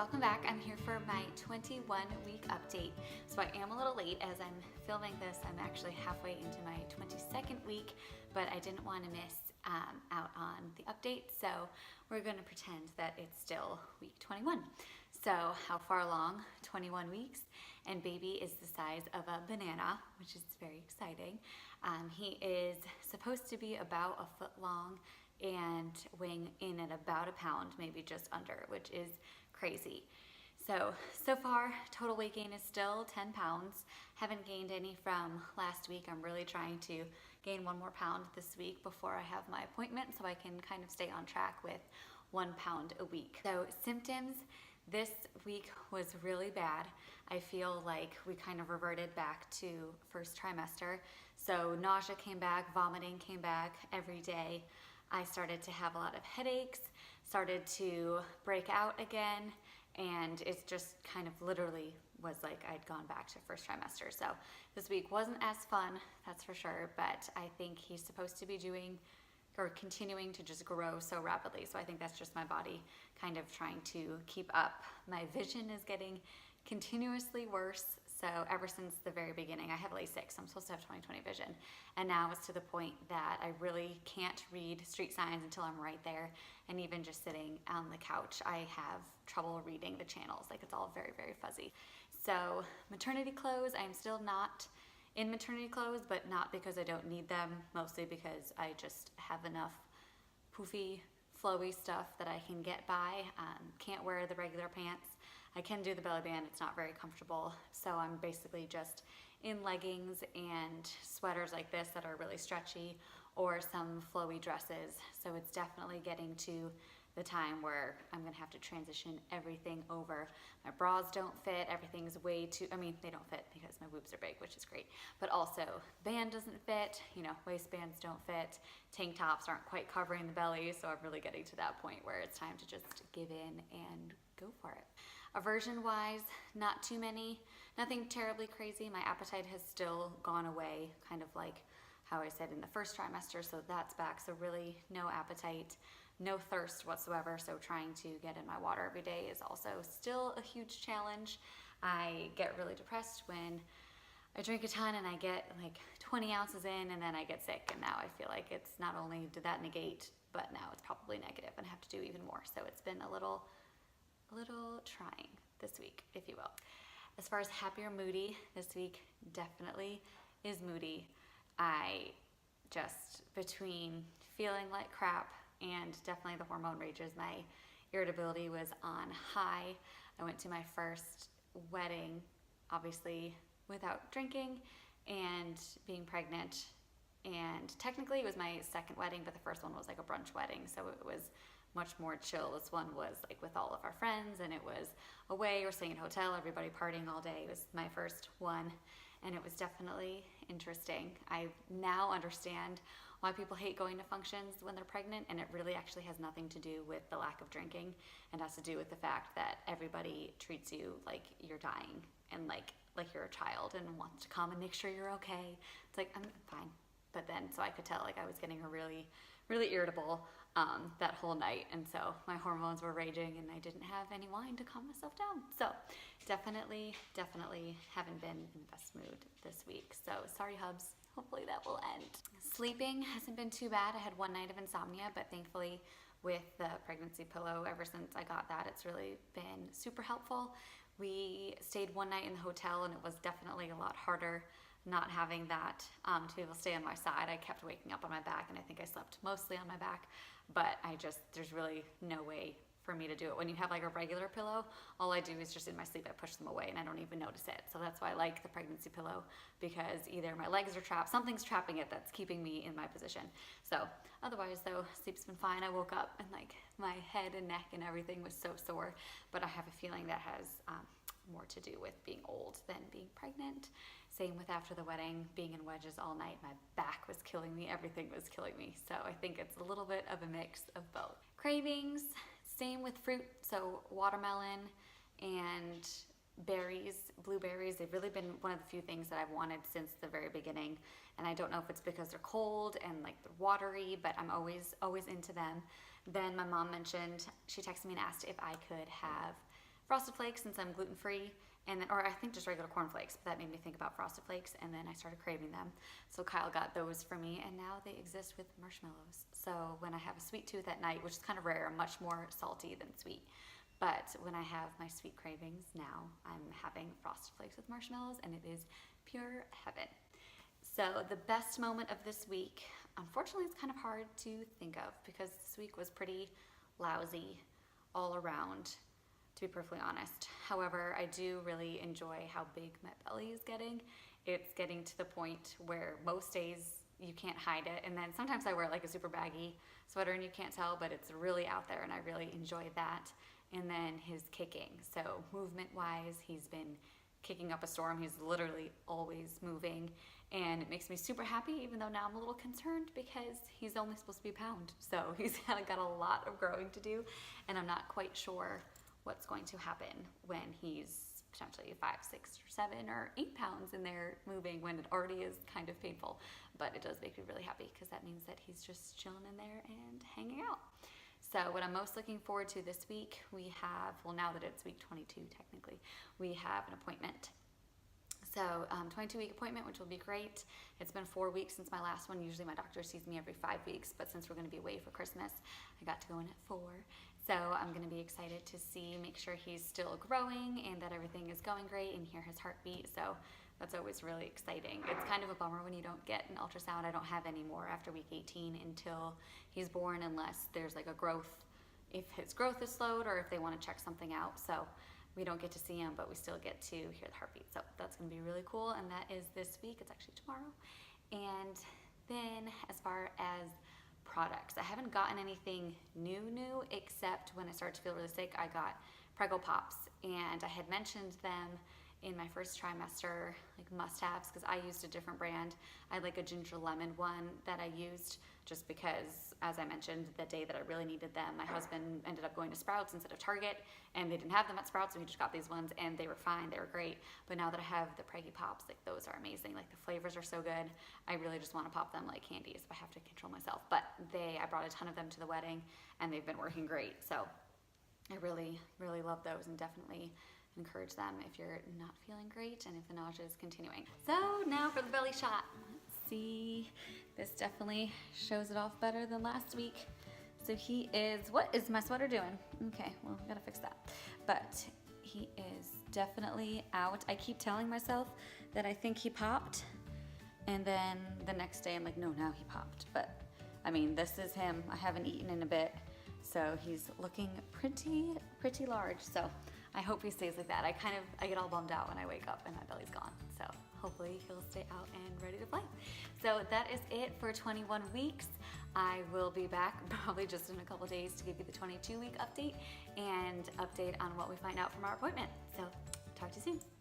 welcome back. I'm here for my 21-week update. So I am a little late as I'm filming this. I'm actually halfway into my 22nd week, but I didn't want to miss out on the update, so we're going to pretend that it's still week 21. So how far along? 21 weeks, and baby is the size of a banana, which is very exciting. He is supposed to be about a foot long and weighing in at about a pound, maybe just under, which is crazy. So far, total weight gain is still 10 pounds. Haven't gained any from last week. I'm really trying to gain 1 more pound this week before I have my appointment so I can kind of stay on track with 1 pound a week. So symptoms this week was really bad. I feel like we kind of reverted back to first trimester. So nausea came back, vomiting came back every day. I started to have a lot of headaches, started to break out again, and it's just kind of literally was like I'd gone back to first trimester. So this week wasn't as fun, that's for sure, but I think he's supposed to be doing or continuing to just grow so rapidly. So I think that's just my body kind of trying to keep up. My vision is getting continuously worse. So ever since the very beginning, I have LASIK, so I'm supposed to have 20/20 vision. And now it's to the point that I really can't read street signs until I'm right there. And even just sitting on the couch, I have trouble reading the channels. Like it's all very, very fuzzy. So maternity clothes, I'm still not in maternity clothes, but not because I don't need them, mostly because I just have enough poofy, flowy stuff that I can get by. Can't wear the regular pants. I can do the belly band, it's not very comfortable. So I'm basically just in leggings and sweaters like this that are really stretchy, or some flowy dresses. So it's definitely getting to the time where I'm gonna have to transition everything over. My bras don't fit, everything's way too, I mean, they don't fit because my boobs are big, which is great, but also band doesn't fit, you know, waistbands don't fit, tank tops aren't quite covering the belly, so I'm really getting to that point where it's time to just give in and go for it. Aversion-wise, not too many, nothing terribly crazy. My appetite has still gone away, kind of like how I said in the first trimester, so that's back. So really no appetite, no thirst whatsoever, so trying to get in my water every day is also still a huge challenge. I get really depressed when I drink a ton and I get like 20 ounces in and then I get sick, and now I feel like it's not only did that negate, but now it's probably negative and I have to do even more. So it's been a little trying this week, if you will. As far as happy or moody, this week definitely is moody. I just, between feeling like crap and definitely the hormone rages, my irritability was on high. I went to my first wedding, obviously without drinking and being pregnant, and technically it was my second wedding, but the first one was like a brunch wedding, so it was much more chill. This one was like with all of our friends, and it was away, we're staying in a hotel, everybody partying all day. It was my first one, and it was definitely interesting. I now understand why people hate going to functions when they're pregnant, and it really actually has nothing to do with the lack of drinking. It has to do with the fact that everybody treats you like you're dying and like you're a child and wants to come and make sure you're okay. It's like, I'm fine. But then, so I could tell like I was getting really irritable that whole night, and so my hormones were raging and I didn't have any wine to calm myself down. So definitely haven't been in the best mood this week. So sorry hubs, hopefully that will end. Sleeping hasn't been too bad. I had 1 night of insomnia, but thankfully with the pregnancy pillow, ever since I got that, it's really been super helpful. We stayed 1 night in the hotel, and it was definitely a lot harder not having that to be able to stay on my side. I kept waking up on my back, and I think I slept mostly on my back, but there's really no way for me to do it. When you have like a regular pillow, all I do is just in my sleep, I push them away and I don't even notice it. So that's why I like the pregnancy pillow, because either my legs are trapped, something's trapping it that's keeping me in my position. So otherwise though, sleep's been fine. I woke up and like my head and neck and everything was so sore, but I have a feeling that has more to do with being old than being pregnant. Same with after the wedding, being in wedges all night. My back was killing me, everything was killing me. So I think it's a little bit of a mix of both. Cravings, same with fruit. So watermelon and berries, blueberries, they've really been one of the few things that I've wanted since the very beginning. And I don't know if it's because they're cold and like they're watery, but I'm always into them. Then my mom mentioned, she texted me and asked if I could have Frosted Flakes since I'm gluten-free, and then, or I think just regular cornflakes, but that made me think about Frosted Flakes, and then I started craving them. So Kyle got those for me, and now they exist with marshmallows. So when I have a sweet tooth at night, which is kind of rare, I'm much more salty than sweet. But when I have my sweet cravings now, I'm having Frosted Flakes with marshmallows, and it is pure heaven. So the best moment of this week, unfortunately it's kind of hard to think of because this week was pretty lousy all around, to be perfectly honest. However, I do really enjoy how big my belly is getting. It's getting to the point where most days you can't hide it, and then sometimes I wear like a super baggy sweater and you can't tell, but it's really out there and I really enjoy that. And then his kicking, so movement wise, he's been kicking up a storm. He's literally always moving, and it makes me super happy, even though now I'm a little concerned because he's only supposed to be a pound. So he's got a lot of growing to do, and I'm not quite sure what's going to happen when he's potentially 5, 6, or 7, or 8 pounds in there moving when it already is kind of painful. But it does make me really happy because that means that he's just chilling in there and hanging out. So what I'm most looking forward to this week, we have, well, now that it's week 22 technically, we have an appointment. So 22-week appointment, which will be great. It's been 4 weeks since my last one. Usually my doctor sees me every 5 weeks, but since we're going to be away for Christmas, I got to go in at 4. So I'm going to be excited to make sure he's still growing and that everything is going great and hear his heartbeat. So that's always really exciting. It's kind of a bummer when you don't get an ultrasound. I don't have any more after week 18 until he's born, unless there's like a growth, if his growth is slowed or if they want to check something out. So we don't get to see him, but we still get to hear the heartbeat. So that's going to be really cool, and that is this week. It's actually tomorrow. And then as far as products, I haven't gotten anything new except when I started to feel really sick, I got Prego Pops, and I had mentioned them in my first trimester, like must-haves, because I used a different brand. I had like a ginger lemon one that I used just because, as I mentioned, the day that I really needed them, my husband ended up going to Sprouts instead of Target, and they didn't have them at Sprouts, so he just got these ones, and they were fine, they were great. But now that I have the Preggy Pops, like those are amazing. Like the flavors are so good. I really just want to pop them like candies, but I have to control myself. But I brought a ton of them to the wedding, and they've been working great. So I really, really love those, and definitely encourage them if you're not feeling great and if the nausea is continuing. So now for the belly shot. Let's see. This definitely shows it off better than last week. So he is, what is my sweater doing? Okay, well, I gotta fix that. But he is definitely out. I keep telling myself that I think he popped, and then the next day I'm like, no, now he popped. But I mean, this is him. I haven't eaten in a bit, so he's looking pretty large. So I hope he stays like that. I get all bummed out when I wake up and my belly's gone. So hopefully he'll stay out and ready to play. So that is it for 21 weeks. I will be back probably just in a couple days to give you the 22-week update and update on what we find out from our appointment. So talk to you soon.